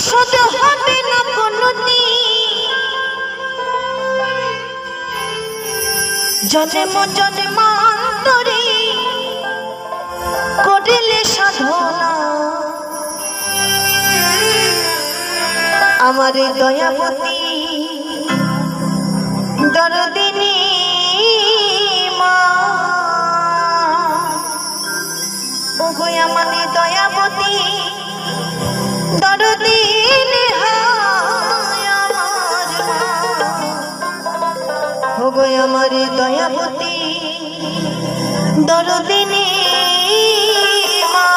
শোধ হবে না কোনদিন, জন্ম জন্মান্তরে করিলে সাধনা। আমার দয়াবতী দরদিনী মা, ওগো আমার দয়াবতী দরদিনী হায় আমার মা, ওগো আমার দয়াবতী দরদিনী মা।